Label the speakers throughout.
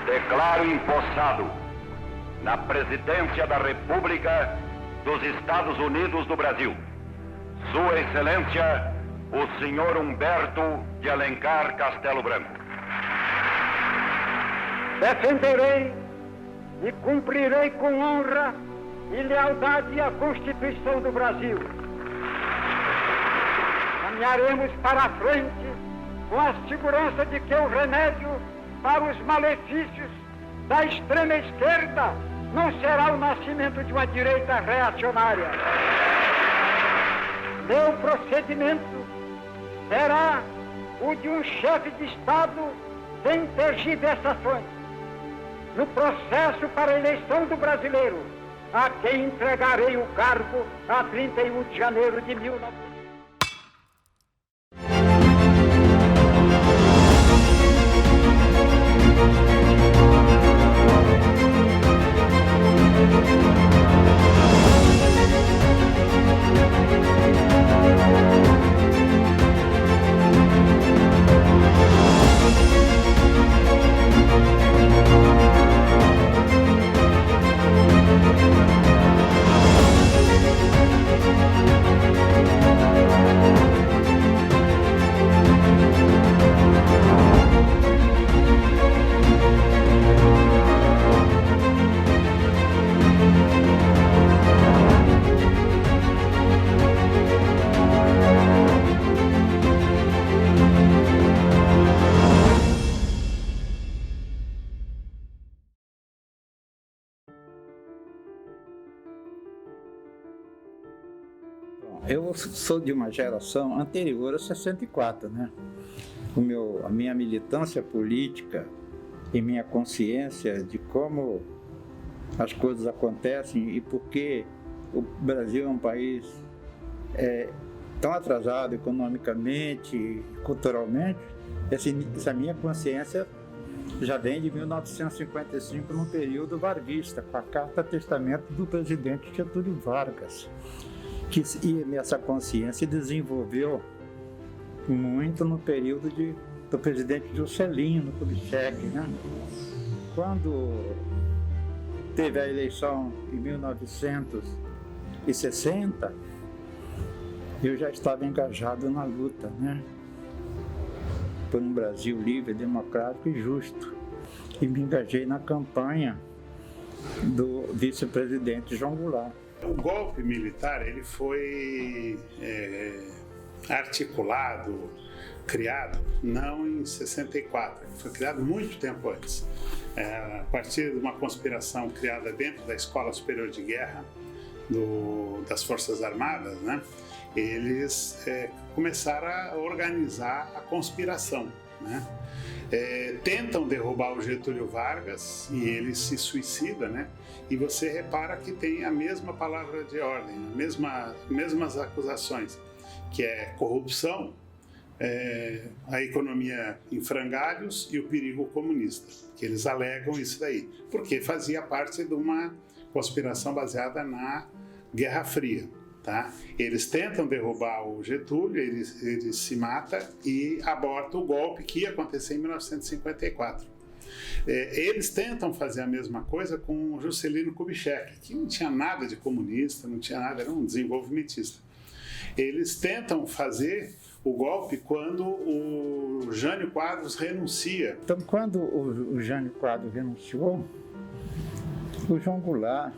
Speaker 1: declaro empossado na presidência da República dos Estados Unidos do Brasil, Sua Excelência, o senhor Humberto de Alencar Castelo Branco.
Speaker 2: Defenderei e cumprirei com honra e lealdade a Constituição do Brasil. Caminharemos para a frente com a segurança de que o remédio para os malefícios da extrema esquerda não será o nascimento de uma direita reacionária. Meu procedimento será o de um chefe de Estado sem tergiversações. No processo para a eleição do brasileiro, a quem entregarei o cargo a 31 de janeiro de 1900.
Speaker 3: Eu sou de uma geração anterior a 64, né? A minha militância política e minha consciência de como as coisas acontecem e por que o Brasil é um país tão atrasado economicamente, culturalmente, essa minha consciência já vem de 1955, num período varguista, com a Carta Testamento do presidente Getúlio Vargas. E essa consciência desenvolveu muito no período do presidente Juscelino Kubitschek, né? Quando teve a eleição em 1960, eu já estava engajado na luta, né? Por um Brasil livre, democrático e justo. E me engajei na campanha do vice-presidente João Goulart.
Speaker 4: O golpe militar ele foi articulado, criado, não em 64, ele foi criado muito tempo antes. A partir de uma conspiração criada dentro da Escola Superior de Guerra das Forças Armadas, né? Eles começaram a organizar a conspiração, né? Tentam derrubar o Getúlio Vargas e ele se suicida, né? E você repara que tem a mesma palavra de ordem, mesmas acusações, que é corrupção, a economia em frangalhos e o perigo comunista, que eles alegam isso daí, porque fazia parte de uma conspiração baseada na Guerra Fria. Tá? Eles tentam derrubar o Getúlio, ele se mata e aborta o golpe que ia acontecer em 1954. Eles tentam fazer a mesma coisa com o Juscelino Kubitschek, que não tinha nada de comunista, não tinha nada, era um desenvolvimentista. Eles tentam fazer o golpe quando o Jânio Quadros renuncia.
Speaker 3: Então, quando o Jânio Quadros renunciou, o João Goulart,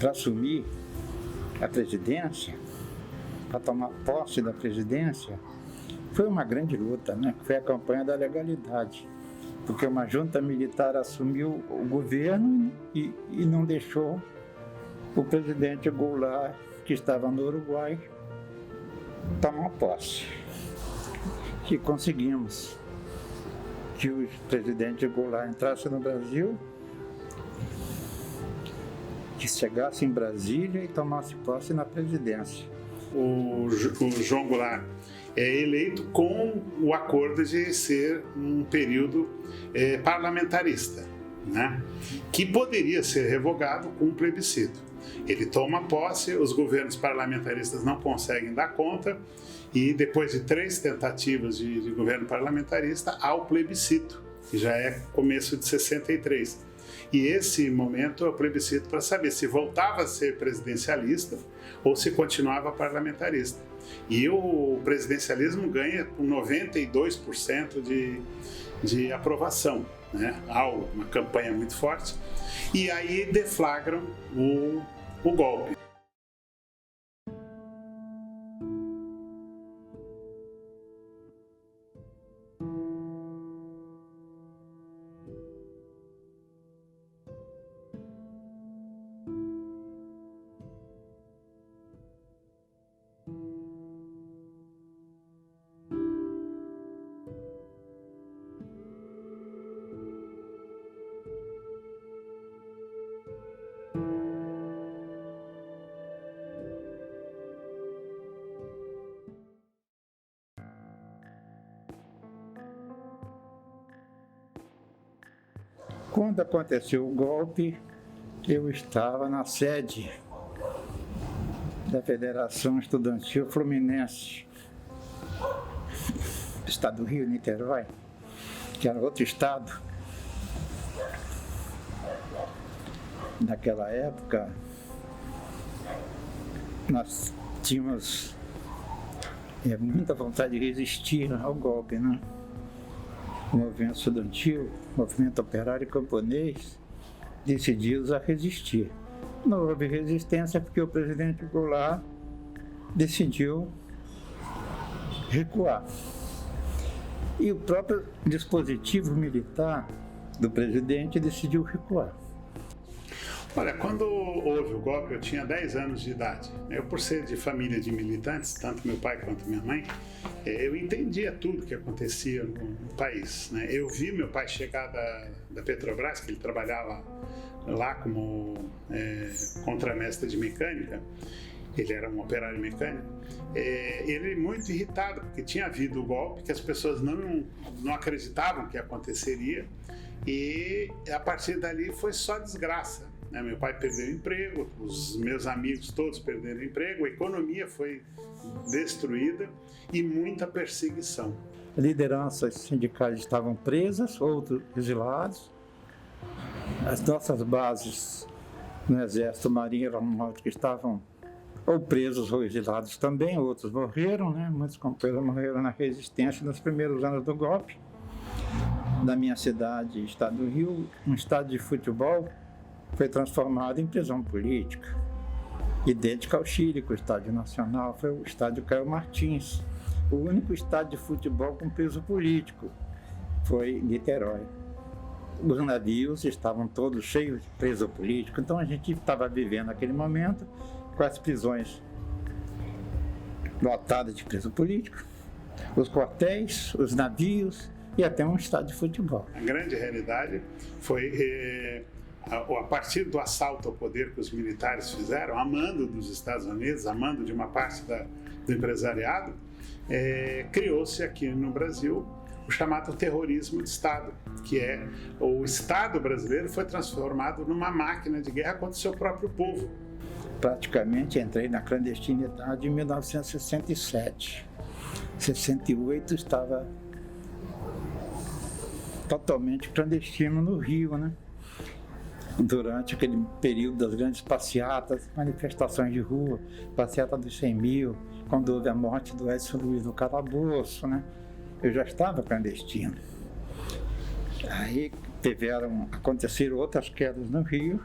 Speaker 3: para assumir a presidência, para tomar posse da presidência, foi uma grande luta, né? Foi a campanha da legalidade, porque uma junta militar assumiu o governo e não deixou o presidente Goulart, que estava no Uruguai, tomar posse. E conseguimos que o presidente Goulart entrasse no Brasil, que chegasse em Brasília e tomasse posse na presidência.
Speaker 4: O João Goulart é eleito com o acordo de ser um período parlamentarista, né? Que poderia ser revogado com um plebiscito. Ele toma posse, os governos parlamentaristas não conseguem dar conta e depois de 3 tentativas de governo parlamentarista, há o plebiscito. que já é começo de 63. E esse momento é o plebiscito para saber se voltava a ser presidencialista ou se continuava parlamentarista. E o presidencialismo ganha com 92% de aprovação, né? Há uma campanha muito forte. E aí deflagram o golpe.
Speaker 3: Quando aconteceu o golpe, eu estava na sede da Federação Estudantil Fluminense, estado do Rio, Niterói, que era outro estado. Naquela época, nós tínhamos muita vontade de resistir ao golpe, né? O movimento estudantil, o movimento operário e camponês, decididos a resistir. Não houve resistência porque o presidente Goulart decidiu recuar. E o próprio dispositivo militar do presidente decidiu recuar.
Speaker 4: Olha, quando houve o golpe, eu tinha 10 anos de idade. Eu, por ser de família de militantes, tanto meu pai quanto minha mãe, eu entendia tudo que acontecia no país, né? Eu vi meu pai chegar da Petrobras, que ele trabalhava lá como contramestre de mecânica. Ele era um operário mecânico. Ele muito irritado, porque tinha havido o golpe, que as pessoas não acreditavam que aconteceria, e a partir dali foi só desgraça. Meu pai perdeu o emprego, os meus amigos todos perderam o emprego, a economia foi destruída e muita perseguição.
Speaker 3: Lideranças sindicais estavam presas, outros exilados. As nossas bases no Exército, Marinha e Aeronáutica estavam ou presos ou exilados também, outros morreram, né? Muitos companheiros morreram na resistência nos primeiros anos do golpe. Na minha cidade, estado do Rio, um estádio de futebol foi transformado em prisão política, idêntica ao Chile, que o estádio nacional foi o estádio Caio Martins. O único estádio de futebol com preso político foi Niterói. Os navios estavam todos cheios de preso político, então a gente estava vivendo aquele momento com as prisões lotadas de preso político, os quartéis, os navios e até um estádio de futebol.
Speaker 4: A grande realidade foi a partir do assalto ao poder que os militares fizeram, a mando dos Estados Unidos, a mando de uma parte do empresariado, criou-se aqui no Brasil o chamado terrorismo de Estado, que é o Estado brasileiro foi transformado numa máquina de guerra contra o seu próprio povo.
Speaker 3: Praticamente entrei na clandestinidade em 1967. 68 estava totalmente clandestino no Rio, né? Durante aquele período das grandes passeatas, manifestações de rua, passeata dos 100 mil, quando houve a morte do Edson Luiz no calabouço, né? Eu já estava clandestino. Aí aconteceram outras quedas no Rio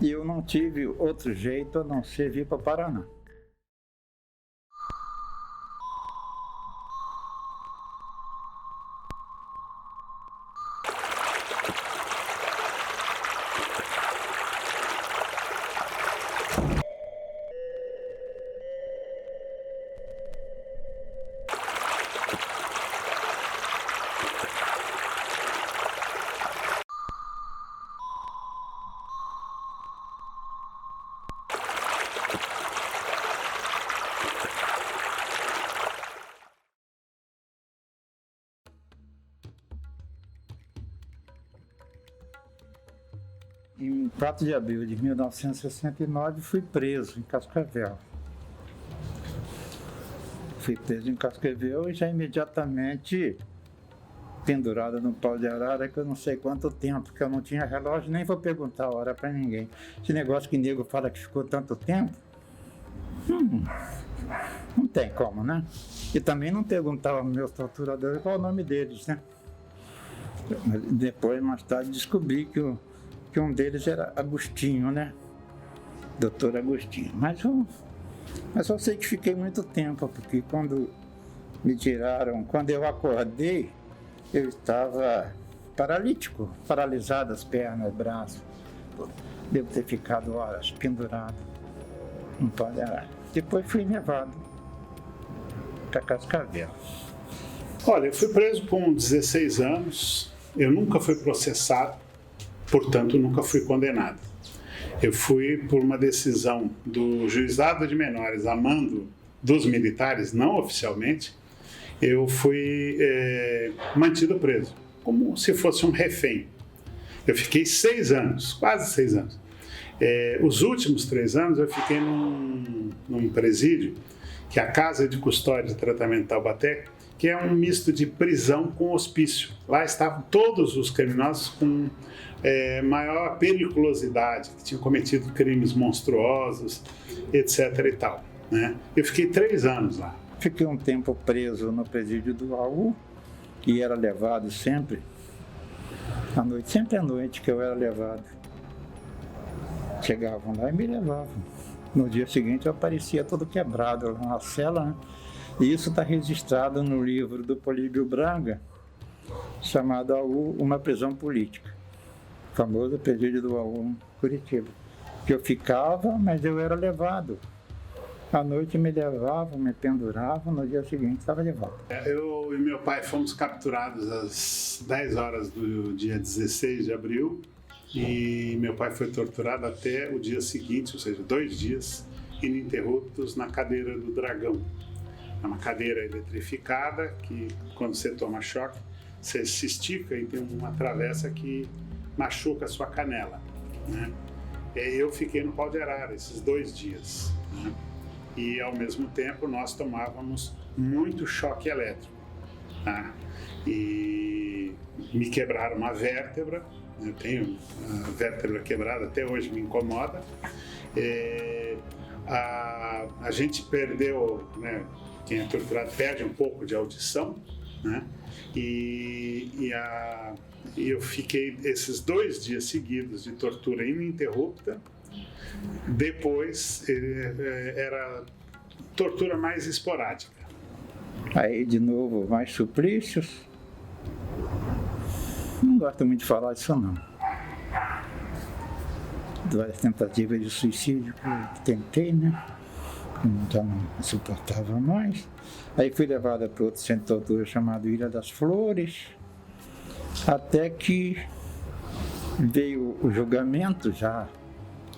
Speaker 3: e eu não tive outro jeito a não ser vir para o Paraná. Em 4 de abril de 1969, fui preso em Cascavel. Fui preso em Cascavel e já imediatamente pendurado no pau de arara que eu não sei quanto tempo, porque eu não tinha relógio, nem vou perguntar a hora para ninguém. Esse negócio que nego fala que ficou tanto tempo, não tem como, né? E também não perguntava aos meus torturadores qual é o nome deles, né? Depois, mais tarde, descobri que um deles era Agostinho, né? Doutor Agostinho. Mas eu sei que fiquei muito tempo, porque quando me tiraram, quando eu acordei, eu estava paralítico, paralisado as pernas, braços. Devo ter ficado horas pendurado. Não pode parar. Depois fui levado para Cascavel.
Speaker 4: Olha, eu fui preso com 16 anos, eu nunca fui processado, portanto nunca fui condenado. Eu fui por uma decisão do juizado de menores a mando dos militares, não oficialmente, eu fui mantido preso, como se fosse um refém. Eu fiquei 6 anos, quase 6 anos. Os últimos 3 anos eu fiquei num presídio, que é a Casa de Custódia e Tratamento Taubaté, que é um misto de prisão com hospício. Lá estavam todos os criminosos com maior periculosidade, que tinham cometido crimes monstruosos, etc. e tal, né? Eu fiquei 3 anos lá.
Speaker 3: Fiquei um tempo preso no presídio do AU e era levado sempre à noite, sempre à noite que eu era levado. Chegavam lá e me levavam. No dia seguinte eu aparecia todo quebrado lá na cela, né? E isso está registrado no livro do Políbio Braga, chamado AU, Uma Prisão Política. O famoso presídio do AU em Curitiba. Que eu ficava, mas eu era levado. À noite me levavam, me penduravam, no dia seguinte estava de volta.
Speaker 4: Eu e meu pai fomos capturados às 10 horas do dia 16 de abril e meu pai foi torturado até o dia seguinte, ou seja, 2 dias ininterruptos na cadeira do Dragão. É uma cadeira eletrificada que, quando você toma choque, você se estica e tem uma travessa que machuca a sua canela, né? Eu fiquei no pau de arara esses 2 dias, né? E, ao mesmo tempo, nós tomávamos muito choque elétrico, tá? E me quebraram uma vértebra, eu tenho a vértebra quebrada, até hoje me incomoda. A gente perdeu, né? Quem é torturado perde um pouco de audição, né? E eu fiquei esses 2 dias seguidos de tortura ininterrupta. Depois era tortura mais esporádica.
Speaker 3: Aí de novo mais suplícios. Não gosto muito de falar disso não. Várias tentativas de suicídio que eu tentei, né? Já não suportava mais. Aí fui levada para outro centro de tortura chamado Ilha das Flores, até que veio o julgamento já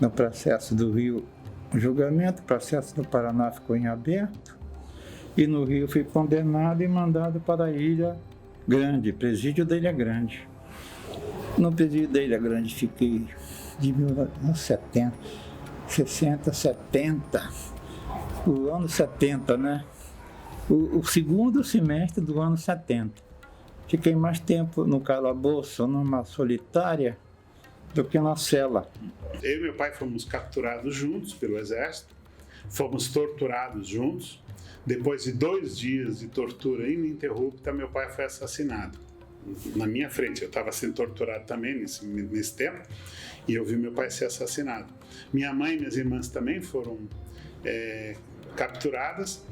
Speaker 3: no processo do Rio. O julgamento, o processo do Paraná ficou em aberto e no Rio fui condenado e mandado para a Ilha Grande, presídio da Ilha Grande. No presídio da Ilha Grande fiquei de 1970, 60, 70, o ano 70, né? O segundo semestre do ano 70. Fiquei mais tempo no calabouço, numa solitária, do que na cela.
Speaker 4: Eu e meu pai fomos capturados juntos pelo Exército, fomos torturados juntos. Depois de 2 dias de tortura ininterrupta, meu pai foi assassinado. Na minha frente, eu estava sendo torturado também nesse tempo, e eu vi meu pai ser assassinado. Minha mãe e minhas irmãs também foram capturadas,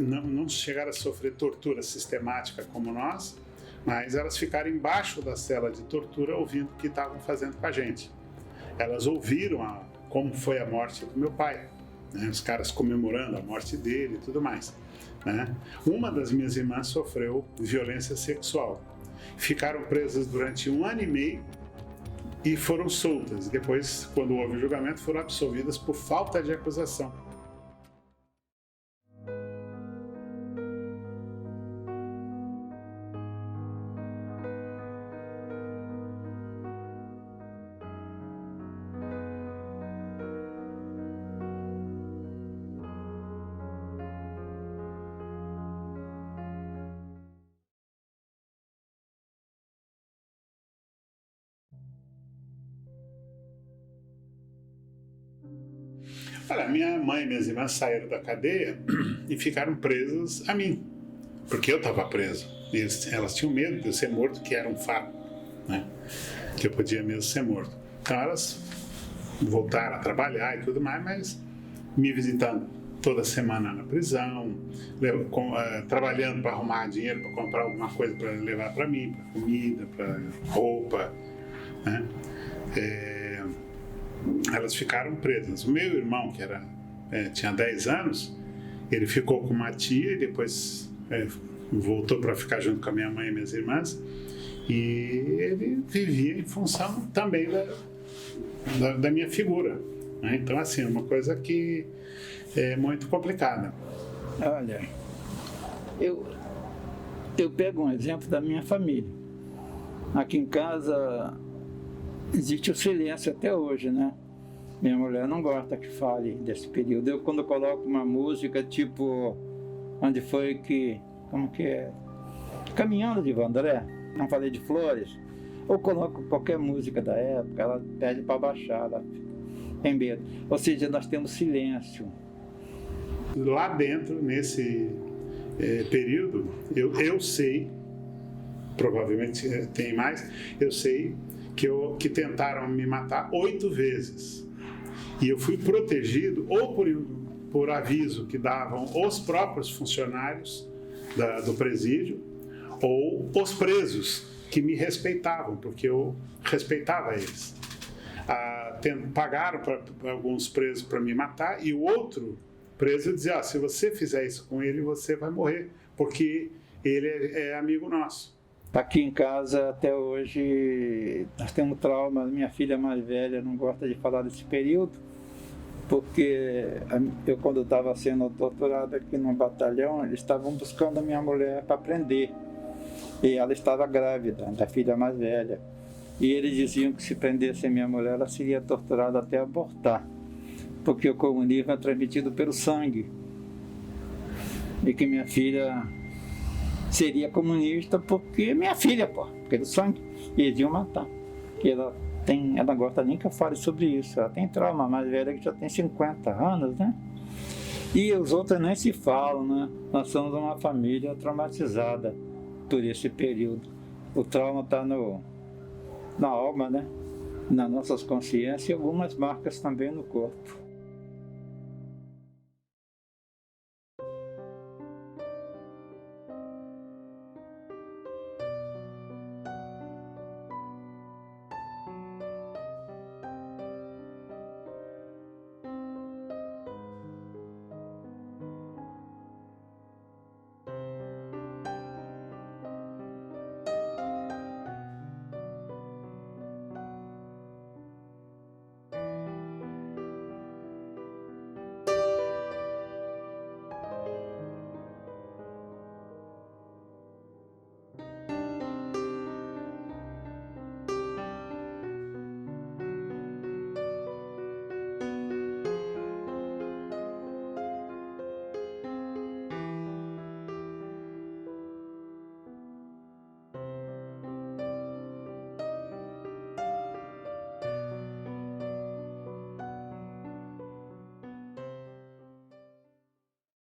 Speaker 4: não chegaram a sofrer tortura sistemática como nós, mas elas ficaram embaixo da cela de tortura ouvindo o que estavam fazendo com a gente. Elas ouviram como foi a morte do meu pai, né? Os caras comemorando a morte dele e tudo mais, né? Uma das minhas irmãs sofreu violência sexual. Ficaram presas durante 1 ano e meio e foram soltas. Depois, quando houve o julgamento, foram absolvidas por falta de acusação. Olha, minha mãe e minhas irmãs saíram da cadeia e ficaram presas a mim, porque eu estava preso. Elas tinham medo de eu ser morto, que era um fato, né? Que eu podia mesmo ser morto. Então elas voltaram a trabalhar e tudo mais, mas me visitando toda semana na prisão, trabalhando para arrumar dinheiro, para comprar alguma coisa para levar para mim, para comida, para roupa, né? Elas ficaram presas. O meu irmão, que tinha 10 anos, ele ficou com uma tia e depois voltou para ficar junto com a minha mãe e minhas irmãs, e ele vivia em função também da minha figura, né? Então, assim, uma coisa que é muito complicada.
Speaker 3: Olha, eu pego um exemplo da minha família. Aqui em casa existe o silêncio até hoje, né? Minha mulher não gosta que fale desse período. Eu, quando coloco uma música, tipo, onde foi que, como que é? Caminhando de Vandré, não falei de Flores, ou coloco qualquer música da época, ela pede para baixar, ela tem medo. Ou seja, nós temos silêncio.
Speaker 4: Lá dentro, nesse período, eu sei, provavelmente tem mais, eu sei que tentaram me matar 8 vezes. E eu fui protegido ou por aviso que davam os próprios funcionários do presídio, ou os presos que me respeitavam, porque eu respeitava eles. Pagaram para alguns presos para me matar, e o outro preso dizia: se você fizer isso com ele, você vai morrer, porque ele é amigo nosso.
Speaker 3: Aqui em casa, até hoje, nós temos trauma. Minha filha mais velha não gosta de falar desse período, porque eu, quando estava sendo torturado aqui no batalhão, eles estavam buscando a minha mulher para prender. E ela estava grávida, da filha mais velha. E eles diziam que se prendesse a minha mulher, ela seria torturada até abortar, porque o comunismo é transmitido pelo sangue. E que minha filha seria comunista porque minha filha, pelo sangue, e eles iam matar. E ela gosta nem que eu fale sobre isso. Ela tem trauma, mais velha, que já tem 50 anos, né? E os outros nem se falam, né? Nós somos uma família traumatizada por esse período. O trauma está na alma, né? Nas nossas consciências, e algumas marcas também no corpo.